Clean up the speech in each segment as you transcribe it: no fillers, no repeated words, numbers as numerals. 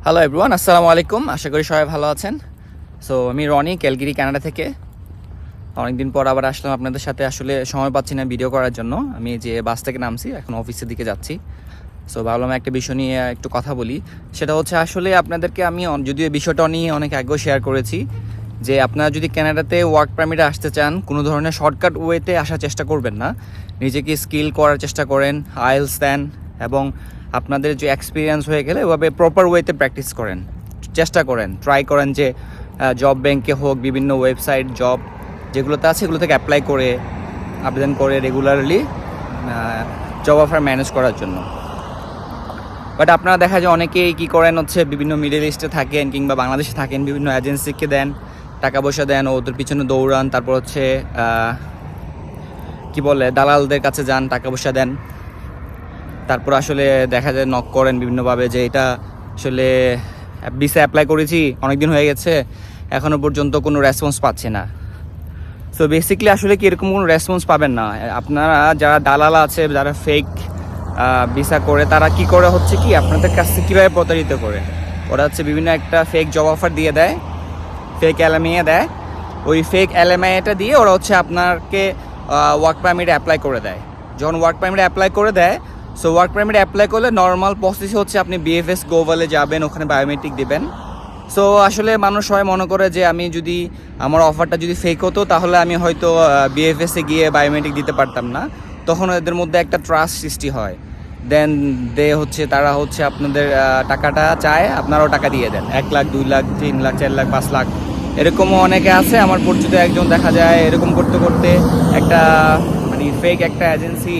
Hello everyone, আসসালামু আলাইকুম। আশা করি সবাই ভালো আছেন। সো আমি রনি, ক্যালগেরি, কানাডা থেকে অনেকদিন পর আবার আসলাম আপনাদের সাথে। আসলে সময় পাচ্ছি না ভিডিও করার জন্য। আমি যে বাস থেকে নামছি, এখন অফিসের দিকে যাচ্ছি। সো ভাবলাম একটা বিষয় নিয়ে একটু কথা বলি। সেটা হচ্ছে আসলে আপনাদেরকে আমি যদিও এই বিষয়টা নিয়ে অনেক আগেও শেয়ার করেছি যে আপনারা যদি কানাডাতে ওয়ার্ক পারমিটে আসতে চান, কোনো ধরনের শর্টকাট ওয়েতে আসার চেষ্টা করবেন না। নিজেকে স্কিল করার চেষ্টা করেন, আইএলস দেন এবং আপনাদের যে এক্সপিরিয়েন্স হয়ে গেলে ওভাবে প্রপার ওয়েতে প্র্যাকটিস করেন, চেষ্টা করেন, ট্রাই করেন যে জব ব্যাংকে হোক, বিভিন্ন ওয়েবসাইট জব যেগুলোতে আছে এগুলো থেকে অ্যাপ্লাই করে আবেদন করে রেগুলারলি জব অফার ম্যানেজ করার জন্য। বাট আপনারা দেখা যায় অনেকেই কী করেন হচ্ছে বিভিন্ন মিডল ইস্টে থাকেন কিংবা বাংলাদেশে থাকেন, বিভিন্ন এজেন্সিকে দেন, টাকা পয়সা দেন, ওদের পিছনে দৌড়ান, তারপর হচ্ছে কি বলে দালালদের কাছে যান, টাকা পয়সা দেন, তারপর আসলে দেখা যায় নক করেন বিভিন্নভাবে যে এটা আসলে ভিসা অ্যাপ্লাই করেছি, অনেক দিন হয়ে গেছে, এখনও পর্যন্ত কোনো রেসপন্স পাচ্ছি না। সো বেসিক্যালি আসলে কি এরকম কোনো রেসপন্স পাবেন না। আপনারা যারা দালাল আছে, যারা ফেক ভিসা করে, তারা কি করে হচ্ছে কি আপনাদের কাছ থেকে কীভাবে প্রতারিত করে, ওরা হচ্ছে বিভিন্ন একটা ফেক জব অফার দিয়ে দেয়, ফেক এলএমএ দেয়। ওই ফেক এলএমএটা দিয়ে ওরা হচ্ছে আপনাকে ওয়ার্ক পারমিটে অ্যাপ্লাই করে দেয়। যখন ওয়ার্ক পারমিটে অ্যাপ্লাই করে দেয়, সো ওয়ার্ক পারমিটে অ্যাপ্লাই করলে নর্মাল প্রসেস হচ্ছে আপনি বিএফএস গ্লোবালে যাবেন, ওখানে বায়োমেট্রিক দেবেন। সো আসলে মানুষ সবাই মনে করে যে আমি যদি আমার অফারটা যদি ফেক হতো তাহলে আমি হয়তো বিএফএসে গিয়ে বায়োমেট্রিক দিতে পারতাম না। তখন এদের মধ্যে একটা ট্রাস্ট সৃষ্টি হয়। দেন তারা হচ্ছে আপনাদের টাকাটা চায়, আপনারাও টাকা দিয়ে দেন, 1 লাখ, 2 লাখ, 3 লাখ, 4 লাখ, 5 লাখ, এরকমও অনেকে আছে। আমার পরিচিত একজন দেখা যায় এরকম করতে করতে একটা মানে ফেক একটা এজেন্সি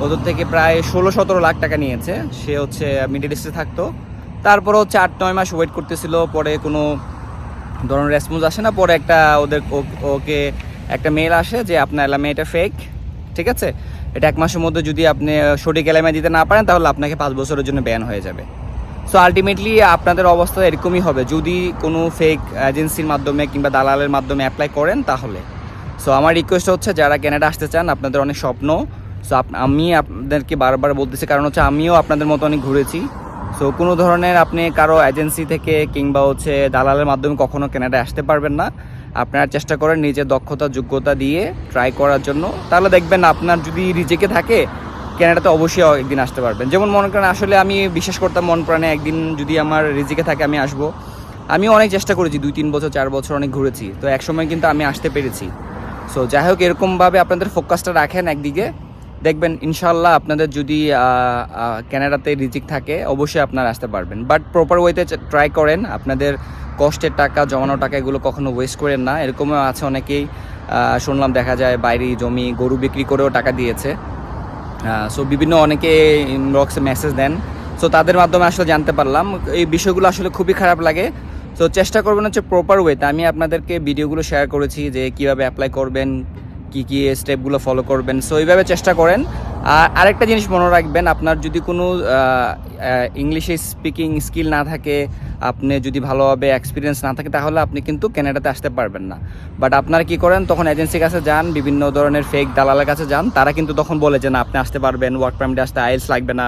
ওদের থেকে প্রায় 16-17 লাখ টাকা নিয়েছে। সে হচ্ছে মিডল ইস্টে থাকতো, তারপরে হচ্ছে 8-9 মাস ওয়েট করতেছিল, পরে কোনো ধরনের রেসপন্স আসে না। পরে ওকে একটা মেল আসে যে আপনার এলএমএটা ফেক, ঠিক আছে, এটা 1 মাসের মধ্যে যদি আপনি সঠিক এলএমএ দিতে না পারেন তাহলে আপনাকে 5 বছরের জন্য ব্যান হয়ে যাবে। সো আলটিমেটলি আপনাদের অবস্থা এরকমই হবে যদি কোনো ফেক এজেন্সির মাধ্যমে কিংবা দালালের মাধ্যমে অ্যাপ্লাই করেন তাহলে। সো আমার রিকোয়েস্ট হচ্ছে যারা কানাডা আসতে চান, আপনাদের অনেক স্বপ্ন। সো আমি আপনাদেরকে বারবার বলতেছি, কারণ হচ্ছে আমিও আপনাদের মতো অনেক ঘুরেছি। সো কোনো ধরনের আপনি কারো এজেন্সি থেকে কিংবা হচ্ছে দালালের মাধ্যমে কখনো কানাডায় আসতে পারবেন না। আপনারা চেষ্টা করেন নিজের দক্ষতা যোগ্যতা দিয়ে ট্রাই করার জন্য, তাহলে দেখবেন আপনার যদি রিজেকে থাকে কানাডাতে অবশ্যই একদিন আসতে পারবেন। যেমন মনে করেন আসলে আমি বিশ্বাস করতাম মন প্রাণে একদিন যদি আমার রিজিকে থাকে আমি আসবো। আমি অনেক চেষ্টা করেছি, 2-3 বছর 4 বছর অনেক ঘুরেছি, তো এক সময় কিন্তু আমি আসতে পেরেছি। সো যাই হোক, এরকমভাবে আপনাদের ফোকাসটা রাখেন একদিকে, দেখবেন ইনশাল্লাহ আপনাদের যদি কানাডাতে রিজিক থাকে অবশ্যই আপনারা আসতে পারবেন। বাট প্রপার ওয়েতে ট্রাই করেন, আপনাদের কষ্টের টাকা, জমানো টাকা এগুলো কখনো ওয়েস্ট করেন না। এরকমও আছে অনেকেই, শুনলাম দেখা যায় বাইরে জমি গরু বিক্রি করেও টাকা দিয়েছে। সো বিভিন্ন অনেকে ইনবক্সে মেসেজ দেন, সো তাদের মাধ্যমে আসলে জানতে পারলাম। এই বিষয়গুলো আসলে খুবই খারাপ লাগে। সো চেষ্টা করবেন হচ্ছে প্রপার ওয়েতে। আমি আপনাদেরকে ভিডিওগুলো শেয়ার করেছি যে কীভাবে অ্যাপ্লাই করবেন, কী কী স্টেপগুলো ফলো করবেন। সো এইভাবে চেষ্টা করেন। আর আরেকটা জিনিস মনে রাখবেন, আপনার যদি কোনো ইংলিশে স্পিকিং স্কিল না থাকে, আপনি যদি ভালোভাবে এক্সপিরিয়েন্স না থাকে, তাহলে আপনি কিন্তু কানাডাতে আসতে পারবেন না। বাট আপনারা কী করেন, তখন এজেন্সির কাছে যান, বিভিন্ন ধরনের ফেক দালালের কাছে যান, তারা কিন্তু তখন বলে যে না আপনি আসতে পারবেন, ওয়ার্ক পারমিটে আসতে আইএলস লাগবে না,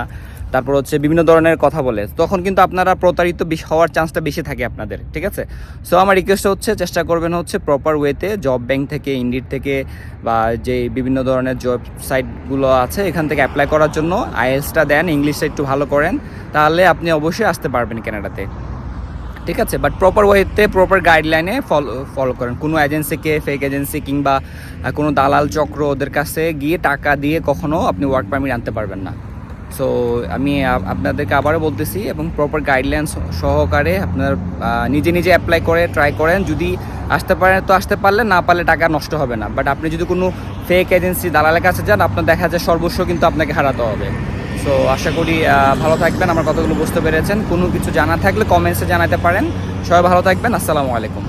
তারপর হচ্ছে বিভিন্ন ধরনের কথা বলে, তখন কিন্তু আপনারা প্রতারিত হওয়ার চান্সটা বেশি থাকে আপনাদের, ঠিক আছে। সো আমার রিকোয়েস্ট হচ্ছে চেষ্টা করবেন হচ্ছে প্রপার ওয়েতে জব ব্যাংক থেকে, ইন্ডিড থেকে বা যে বিভিন্ন ধরনের জব সাইটগুলো আছে এখান থেকে অ্যাপ্লাই করার জন্য আইএলসটা দেন, ইংলিশটা একটু ভালো করেন, তাহলে আপনি অবশ্যই আসতে পারবেন কানাডাতে, ঠিক আছে। বাট প্রপার ওয়েতে, প্রপার গাইডলাইনে ফলো করেন। কোনো এজেন্সিকে, ফেক এজেন্সি কিংবা কোনো দালাল চক্র ওদের কাছে গিয়ে টাকা দিয়ে কখনও আপনি ওয়ার্ক পারমিট আনতে পারবেন না। সো আমি আপনাদেরকে আবারও বলতেছি, এবং প্রপার গাইডলাইন সহকারে আপনার নিজে অ্যাপ্লাই করে ট্রাই করেন। যদি আসতে পারেন তো আসতে পারলে, না পারলে টাকা নষ্ট হবে না। বাট আপনি যদি কোনো ফেক এজেন্সি দালালের কাছে যান, আপনার দেখা যায় সর্বস্ব কিন্তু আপনাকে হারাতে হবে। সো আশা করি ভালো থাকবেন, আমার কথাগুলো বুঝতে পেরেছেন। কোনো কিছু জানা থাকলে কমেন্টসে জানাতে পারেন। সবাই ভালো থাকবেন, আসসালামু আলাইকুম।